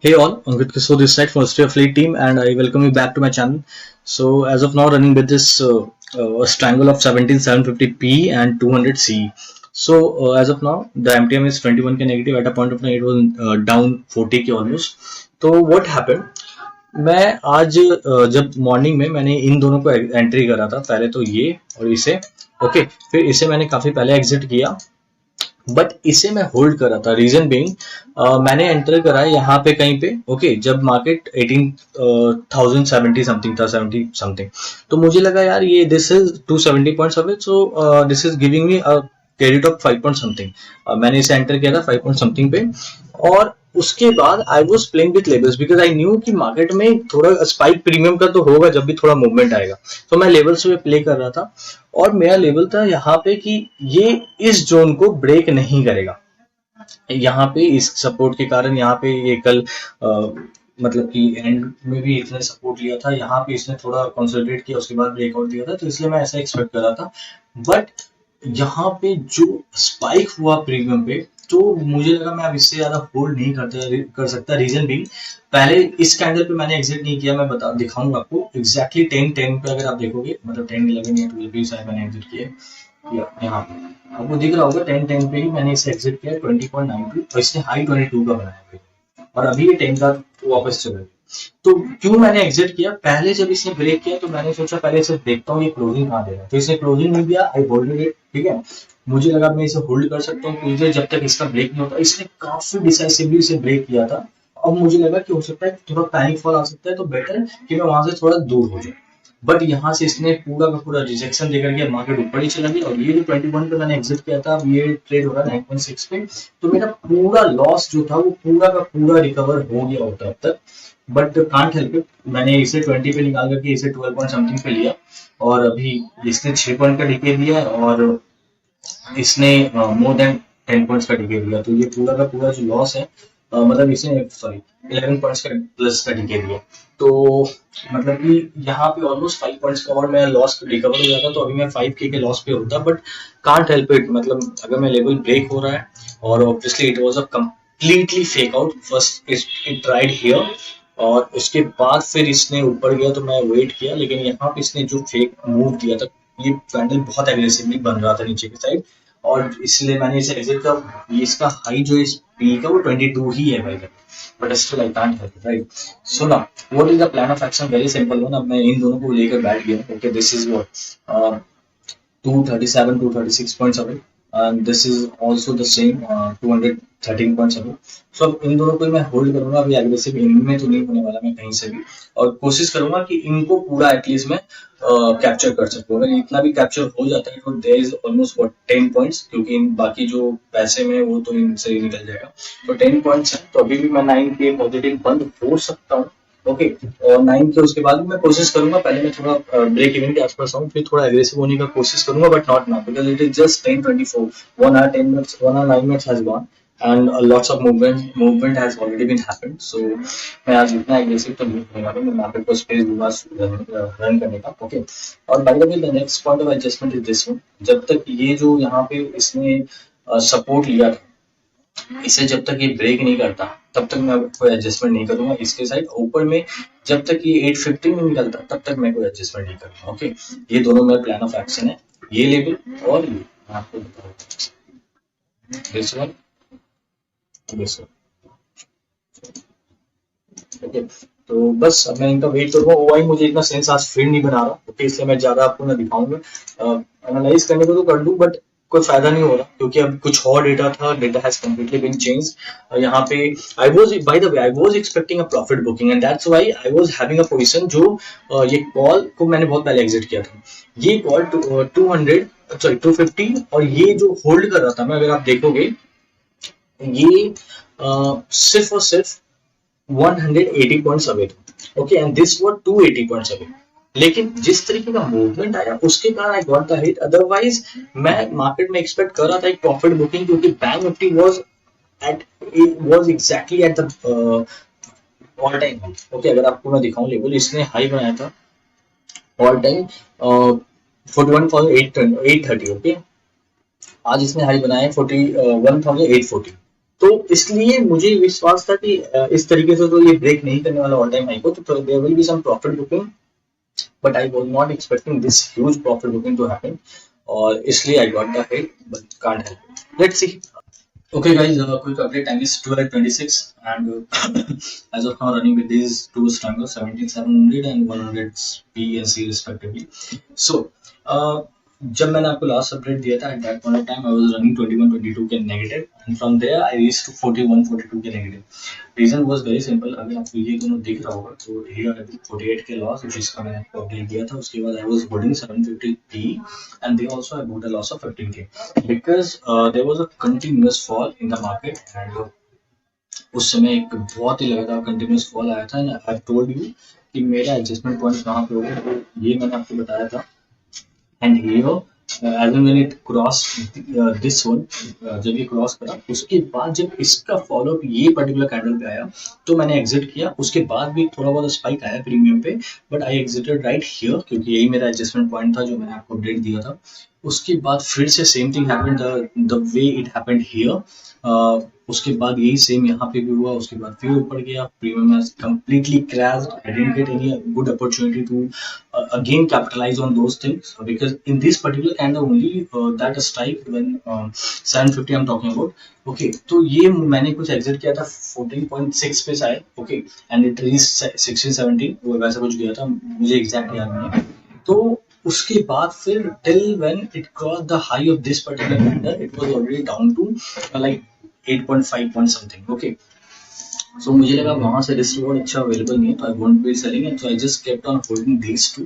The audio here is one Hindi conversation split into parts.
Hey all, Ankit Kishore this side from Australia Fleet Team, and I welcome you back to my channel. So as of now, running with this Strangle of 17750p and 200C. So as of now, the MTM is 21k negative. At a point of time, it was down 40k almost. तो what happened? मैं आज जब मॉर्निंग में मैंने इन दोनों को एंट्री करा था, पहले तो ये और इसे, ओके, फिर इसे मैंने काफी पहले एग्जिट किया, बट इसे मैं होल्ड कर रहा था। रीजन बीइंग मैंने एंटर करा है यहाँ पे कहीं पे, ओके, जब मार्केट 18,070 समथिंग था, 70 समथिंग, तो मुझे लगा यार ये this is 270 points away, so this is giving me a credit of 5 point something. मैंने इसे एंटर किया था 5 पॉइंट समथिंग पे, और उसके बाद I was playing with levels because I knew कि मार्केट में थोड़ा स्पाइक प्रीमियम का तो होगा जब भी थोड़ा मूवमेंट आएगा, तो मैं लेवल्स पे प्ले कर रहा था। और मेरा लेवल था यहाँ पे कि ये इस जोन को ब्रेक नहीं करेगा। यहाँ पे इस सपोर्ट के कारण यहाँ पे ये कल मतलब कि एंड में भी इसने सपोर्ट लिया था, यहाँ पे इसने थोड़ा कंसोलिडेट किया, उसके बाद ब्रेकआउट दिया था, तो इसलिए मैं ऐसा एक्सपेक्ट कर रहा था। बट यहाँ पे जो स्पाइक हुआ प्रीमियम पे, तो मुझे लगा मैं अब इससे ज्यादा होल्ड नहीं कर सकता। रीजन भी, पहले इस कैंडल पे मैंने एग्जिट नहीं किया, मैं दिखाऊंगा आपको एग्जैक्टली 10 पे अगर आप देखोगे, मतलब 10 11 या 12 पे शायद मैंने एग्जिट किया, यहाँ पे आपको दिख रहा होगा 10 पे ही मैंने इसे एग्जिट किया 20.92, और इसने हाई 22 का बनाया, और अभी ये 10 का वापस चला गया। तो क्यों मैंने एग्जिट किया? पहले जब इसने ब्रेक किया तो मैंने सोचा पहले इसे देखता हूँ ये क्लोजिंग कहाँ दे रहा है, तो इसने क्लोजिंग नहीं दिया, आई होल्ड इट, ठीक है। मुझे लगा मैं इसे होल्ड कर सकता हूँ कुछ देर जब तक इसका ब्रेक नहीं होता। इसने काफी डिसाइसिवली इसे ब्रेक किया था। अब मुझे लगा कि हो सकता है थोड़ा पैनिक फॉल आ सकता है, तो बेटर कि मैं वहां से थोड़ा दूर हो जाऊँ। बट यहाँ से इसने पूरा का पूरा रिजेक्शन देकर के मार्केट ऊपर ही चला गया, और ये जो 21 पे मैंने एग्जिट किया था, अब ये ट्रेड हो रहा है 9.6 पे, तो मेरा पूरा लॉस जो था वो पूरा का पूरा रिकवर हो गया होता अब तक। बट कांट हेल्प इट, मैंने इसे 20 पे निकाल करके इसे 12 पॉइंट समथिंग पे लिया, और अभी इसने 6 पॉइंट का डीके दिया है, और इसने मोर देन 10 पॉइंट्स का डीके दिया, तो ये पूरा का पूरा जो लॉस है, मतलब इसने सॉरी 11 पॉइंट्स का प्लस का डीके दिया, तो मतलब कि यहाँ पे ऑलमोस्ट 5 पॉइंट्स का और मेरा लॉस रिकवर हो जाता, तो अभी मैं 5k के लॉस पे होता। बट कांट हेल्प इट, मतलब अगर मैं लेवल ब्रेक हो रहा है, और obviously it was a completely fake out, first it tried here, और उसके बाद फिर इसने ऊपर गया, तो मैं वेट किया, लेकिन यहाँ पे इसने जो फेक मूव दिया था, ये कैंडल बहुत एग्रेसिवली बन रहा था नीचे की साइड, और इसलिए मैंने इसे एग्जिट किया। इसका हाई जो इस पी का वो 22 ही है भाई, but still I can't help it, right. So now what is the plan of action? Very simple one. अब मैं इन दोनों को लेकर बैठ गया, okay, this is what 237 236 points away, and this is also the same 213 points away. सो अब इन दोनों को मैं होल्ड करूंगा, अभी एग्रेसिव इनमें तो नहीं होने वाला मैं कहीं से भी, और कोशिश करूंगा कि इनको पूरा एटलीस्ट मैं कैप्चर कर सकूं। अगर इतना भी कैप्चर हो जाता है तो देयर इज ऑलमोस्ट 10 पॉइंट्स, क्योंकि बाकी जो पैसे में वो तो इनसे ही निकल जाएगा, तो 10 पॉइंट्स है, तो अभी भी मैं 9 के पॉजिटिव बंद हो सकता हूँ, ओके। और 9 के उसके बाद मैं कोशिश करूंगा, पहले मैं थोड़ा ब्रेक इवन के आसपास आऊँ, फिर थोड़ा एग्रेसिव होने का कोशिश करूंगा, but not now because it is just 10:24, 1 hour 10 minutes, 1 hour 9 minutes has gone, and lots of movement has already been happened. So मैं आज इतना एग्रेसिव तो नहीं होने वाला, मैं मार्केट को स्पेस दूंगा रन करने का, ओके। और bye the way the next point of adjustment is this one. जब तक ये जो यहाँ पे इसने सपोर्ट लिया था, इसे जब तक ये ब्रेक नहीं करता तब तक मैं कोई एडजस्टमेंट नहीं करूंगा इसके साइड। ऊपर में जब तक ये 850 में निकलता तब तक मैं कोई एडजस्टमेंट नहीं करूंगा, ओके। ये दोनों मेरा प्लान ऑफ एक्शन है, ये लेवल और ये मैं आपको बताऊंगा, this one, this one, okay. तो बस अब मैं इनका वेट करूंगा। ओआई मुझे इतना सेंस आज फिर नहीं बना रहा, ओके, इसलिए मैं ज्यादा आपको ना दिखाऊंगा। एनालाइज करने को तो कर लूं, बट कोई फायदा नहीं हो रहा, क्योंकि अब कुछ और डेटा था, data has completely been change. यहाँ पे I was, by the way, I was expecting a profit booking, and that's why I was having a position जो ये कॉल को मैंने बहुत पहले एग्जिट किया था। ये कॉल 200 सॉरी 250, और ये जो होल्ड कर रहा था मैं, अगर आप देखोगे ये सिर्फ और सिर्फ 180 पॉइंट्स अवे था, okay, and this was 280 points away. लेकिन जिस तरीके का मूवमेंट आया उसके कारण आई गॉट द हिट, अदरवाइज मैं मार्केट में एक्सपेक्ट कर रहा था एक प्रॉफिट बुकिंग, क्योंकि bank Nifty was exactly at the all time high, okay. अगर आपको मैं दिखाऊं लेवल, इसने हाई बनाया था ऑल टाइम 41,830, ओके। आज इसने हाई बनाया 41,840, तो इसलिए मुझे विश्वास था कि इस तरीके से तो ये ब्रेक नहीं करने वाला ऑल टाइम हाई को, तो there will be some profit booking, but I was not expecting this huge profit booking to happen, और इसलिए I got the hit, but can't help, let's see. Okay guys, quick update, time is 12:26 and as of now running with these two triangles 17700 and 100 P and C respectively. So जब मैंने आपको लास्ट अपडेट दिया था, at that point of time I was running 21-22 के negative, and from there I reached to 41-42 के negative. Reason was very simple. अगर आपको ये दोनों दिख रहा होगा तो हियर 48 के लॉस, जिसका मैंने आपको अपडेट दिया था, उसके बाद I was holding 750 P and they also I booked a loss of 15k because there was a continuous fall in the market and उस समय एक बहुत ही लगातार कंटिन्यूस फॉल आया था. एंड आई टोल्ड यू कि मेरा एडजस्टमेंट पॉइंट कहाँ पे होगा, तो ये मैंने आपको बताया था. And here as and when it crossed this one, जब ये क्रॉस करा उसके बाद जब इसका फॉलोअप ये पर्टिकुलर कैंडल पे आया तो मैंने एग्जिट किया. उसके बाद भी थोड़ा बहुत स्पाइक आया प्रीमियम पे, but I exerted right here क्योंकि यही मेरा एडजस्टमेंट पॉइंट था जो मैंने आपको अपडेट दिया था. उसके बाद फिर से same thing happened the way it happened here. उसके बाद यही सेम यहाँ पे भी हुआ. उसके बाद फिर ऊपर गया, premium has completely crashed. I didn't get any good opportunity to again capitalize on those things because in this particular candle only that strike when 750 I'm talking about. Okay, तो ये मैंने कुछ एग्जिट किया था 14.6 पे शायद. ओके, एंड इट रीच 16-17 वो वैसा कुछ गया था, मुझे एग्जैक्ट याद नहीं है. तो उसके बाद फिर till when it crossed the high of this particular candle it was already down to like 8.5 point something. Okay, so मुझे लगा वहाँ से रिस्क रिवॉर्ड अच्छा अवेलेबल नहीं है, तो I won't be selling it. So I just kept on holding these two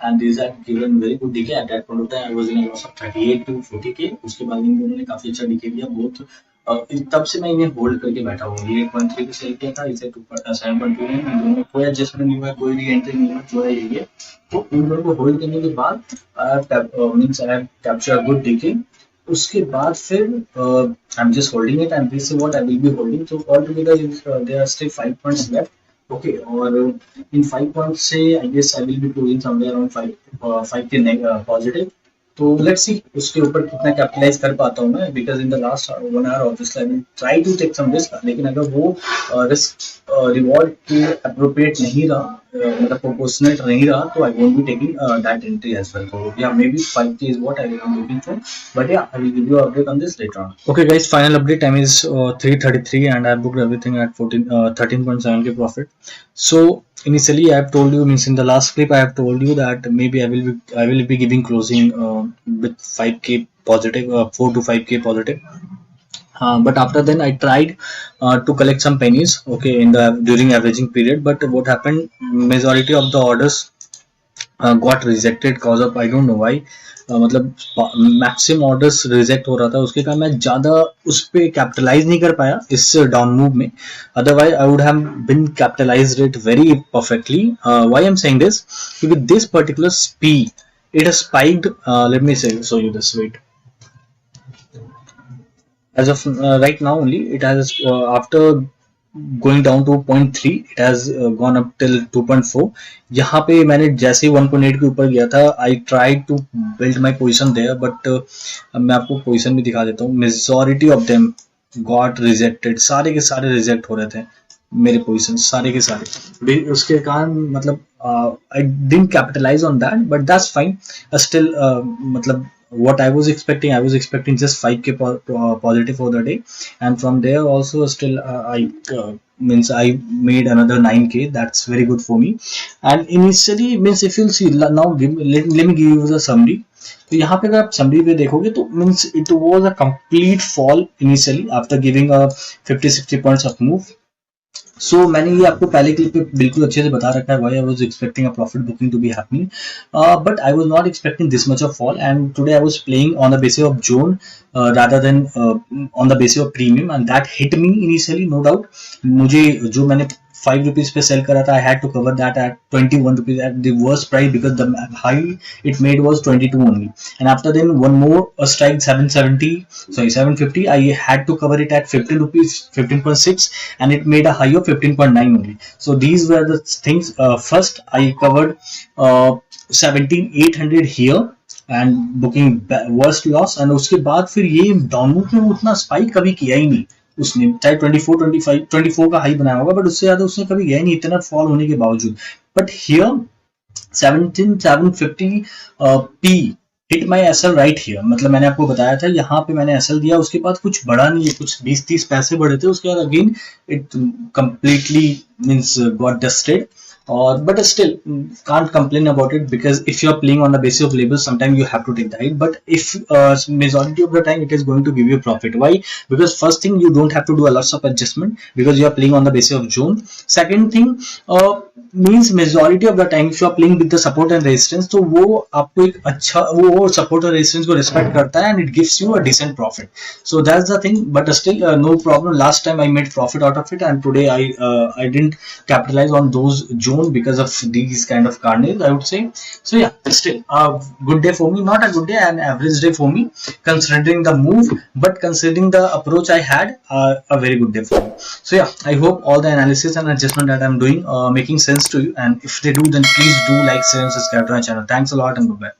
and these have given very good decay. At that point of time I was in a loss of 38 to 40k. उसके बाद इन दोनों ने काफी अच्छा डीके दिया बोथ. तब से मैं इन्हें होल्ड करके बैठा हूँ. ये 8.3 पे सेल किया था, इसे 7.2 में. इन दोनों में कोई एडजस्टमेंट नहीं हुआ, कोई री एंट्री नहीं हुआ, जो है यही है. तो इन दोनों को होल्ड करने के बाद means I have capture good decay. उसके बाद फिर I am just holding it and this is what I will be holding. So all together there are still 5 points left. Okay, और इन 5 पॉइंट्स से I guess I will be closing somewhere around 5 के पॉजिटिव. तो लेट्स सी उसके ऊपर कितना कैपिटलाइज कर पाता हूँ मैं, because in the last 1 hour obviously I will try to take some risk. लेकिन अगर वो रिस्क रिवॉर्ड के अप्रोप्रिएट नहीं रहा, मतलब प्रोपोर्शनेट नहीं रहा, तो I won't be taking that entry as well. तो या maybe 5k is what I am looking for, but yeah, I will give you an update on this later on. Okay guys, final update, time is 3:33 and I booked everything at 13.7k profit. So initially I have told you, means in the last clip I have told you that maybe I will be giving closing with 5k positive, 4 to 5k positive. But after then I tried to collect some pennies, okay, in the during averaging period. But what happened, majority of the orders got rejected cause of I don't know why. मतलब मैक्सिमम ऑर्डर्स रिजेक्ट हो रहा था, उसके कारण मैं ज़्यादा उस पर कैपिटलाइज नहीं कर पाया इस डाउन मूव में. Otherwise I would have been capitalised it very perfectly. Why I am saying this, क्योंकि दिस पर्टिकुलर स्पी it has spiked. Let me show you this. Wait, as of right now only it has after going down to 0.3 it has gone up till 2.4. यहाँ पे मैंने जैसे 1.8 के ऊपर गया था I tried to build my position there, but मैं आपको पोजीशन भी दिखा देता हूँ. Majority of them got rejected, सारे के सारे रिजेक्ट हो रहे थे मेरे पोजीशन, सारे के सारे. उसके कारण मतलब I didn't capitalize on that, but that's fine. Still मतलब what I was expecting just 5k positive for the day, and from there also still means I made another 9k. That's very good for me. And initially means if you'll see now, let me give you the summary. तो यहाँ पे अगर आप समरी पे देखोगे तो means it was a complete fall initially after giving a 50-60 points of move. So मैंने ये आपको पहले क्लिप पे बिल्कुल अच्छे से बता रखा है why I was expecting a profit booking to be happening, but I was not expecting this much of fall. And today I was playing on the basis of zone rather than on the basis of premium, and that hit me initially, no doubt. मुझे जो मैंने 5 rupees पे सेल करा था I had to cover that at 21 rupees at the worst price because the high it made was 22 only. And after then one more strike 750 I had to cover it at 15 rupees, 15.6, and it made a high of 15.9 only. So these were the things. First I covered 17,800 here and booking worst loss, and उसके बाद फिर ये डाउन मूव में उतना स्पाइक कभी किया ही नहीं. उसने चाहे 24 25 24 का हाई बनाया होगा, बट उससे ज्यादा उसने कभी गया नहीं इतना फॉल होने के बावजूद। But here 17750 P hit my SL right here, मतलब मैंने आपको बताया था यहाँ पे मैंने एसएल दिया, उसके बाद कुछ बढ़ा नहीं है, कुछ 20-30 पैसे बढ़े थे, उसके बाद again it completely means got dusted. or but still can't complain about it, because if you are playing on the basis of labels sometimes you have to take the hit, but if majority of the time it is going to give you profit. Why? Because first thing, you don't have to do a lots of adjustment because you are playing on the basis of zone. Second thing, means majority of the time if you are playing with the support and resistance, तो वो आपको एक अच्छा वो support और resistance को respect करता है and it gives you a decent profit. So that's the thing, but still no problem. Last time I made profit out of it, and today I didn't capitalize on those zone because of these kind of carnage, I would say. So yeah, still a good day for me, not a good day, an average day for me considering the move, but considering the approach I had, a very good day for me. So yeah, I hope all the analysis and adjustment that I'm doing making sense to you, and if they do, then please do like, share and subscribe to my channel. Thanks a lot and goodbye.